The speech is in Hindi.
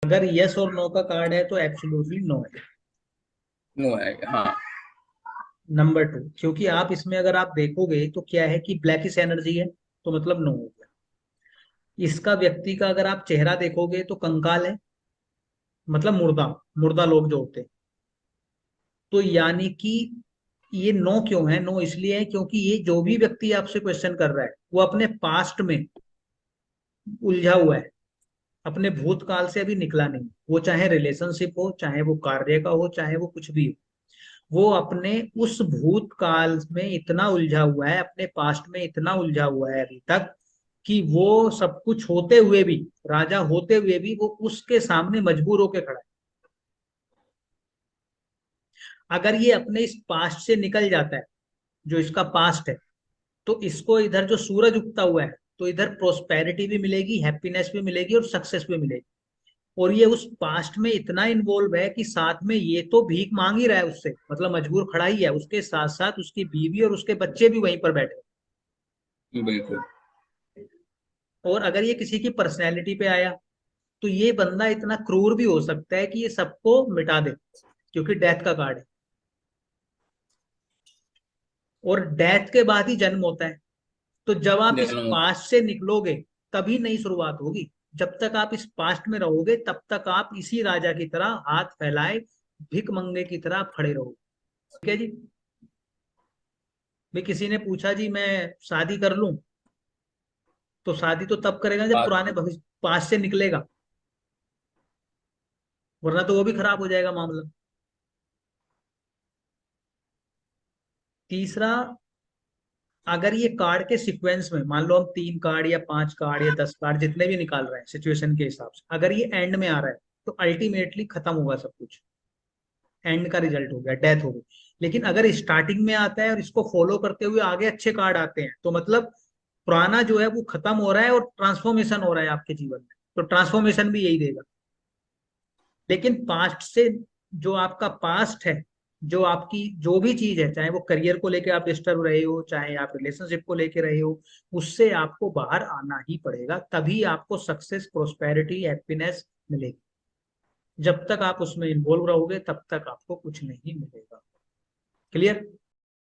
अगर यस और नो का कार्ड है तो एब्सोल्युटली नो है। नो है, हाँ। नंबर टू, क्योंकि आप इसमें अगर आप देखोगे तो क्या है कि ब्लैकिश एनर्जी है, तो मतलब नो हो गया। इसका व्यक्ति का अगर आप चेहरा देखोगे तो कंकाल है, मतलब मुर्दा, मुर्दा लोग जो होते हैं। तो यानी कि ये नो क्यों है? नो इसलिए है क्योंकि ये जो भी व्यक्ति आपसे क्वेश्चन कर रहा है वो अपने पास्ट में उलझा हुआ है, अपने भूतकाल से अभी निकला नहीं। वो चाहे रिलेशनशिप हो, चाहे वो कार्य का हो, चाहे वो कुछ भी हो, वो अपने उस भूतकाल में इतना उलझा हुआ है, अपने पास्ट में इतना उलझा हुआ है अभी तक, कि वो सब कुछ होते हुए भी, राजा होते हुए भी, वो उसके सामने मजबूर होके खड़ा है। अगर ये अपने इस पास्ट से निकल जाता है, जो इसका पास्ट है, तो इसको इधर जो सूरज उगता हुआ है, तो इधर प्रोस्पेरिटी भी मिलेगी, हैप्पीनेस भी मिलेगी और सक्सेस भी मिलेगी। और ये उस पास्ट में इतना इन्वॉल्व है कि साथ में ये तो भीख मांग ही रहा है उससे, मतलब मजबूर खड़ा ही है, उसके साथ साथ उसकी बीवी और उसके बच्चे भी वहीं पर बैठे। बिल्कुल। और अगर ये किसी की पर्सनैलिटी पे आया, तो ये बंदा इतना क्रूर भी हो सकता है कि ये सबको मिटा दे, क्योंकि डेथ का कार्ड है। और डेथ के बाद ही जन्म होता है। तो जब आप इस जन्म होता पास्ट से निकलोगे, तभी नई शुरुआत होगी। जब तक आप इस पास्ट में रहोगे, तब तक आप इसी राजा की तरह हाथ फैलाए भिख मंगे की तरह आप खड़े रहोगे। ठीक है जी। भी किसी ने पूछा जी मैं शादी कर लूं, तो शादी तो तब करेगा जब है। पुराने भविष्य पास्ट से निकलेगा, वरना तो वो भी खराब हो जाएगा मामला। तीसरा, अगर ये कार्ड के सीक्वेंस में, मान लो हम 3 कार्ड या 5 कार्ड या 10 कार्ड जितने भी निकाल रहे हैं सिचुएशन के हिसाब से, अगर ये एंड में आ रहा है, तो अल्टीमेटली खत्म होगा सब कुछ, एंड का रिजल्ट हो गया, डेथ हो गई। लेकिन अगर स्टार्टिंग में आता है और इसको फॉलो करते हुए आगे अच्छे कार्ड आते हैं, तो मतलब पुराना जो है वो खत्म हो रहा है और ट्रांसफॉर्मेशन हो रहा है आपके जीवन में। तो ट्रांसफॉर्मेशन भी यही देगा। लेकिन पास्ट से, जो आपका पास्ट है, जो आपकी जो भी चीज है, चाहे वो करियर को लेके आप डिस्टर्ब रहे हो, चाहे आप रिलेशनशिप को लेके रहे हो, उससे आपको बाहर आना ही पड़ेगा, तभी आपको सक्सेस, प्रोस्पेरिटी, हैप्पीनेस मिलेगी। जब तक आप उसमें इन्वॉल्व रहोगे, तब तक आपको कुछ नहीं मिलेगा। क्लियर?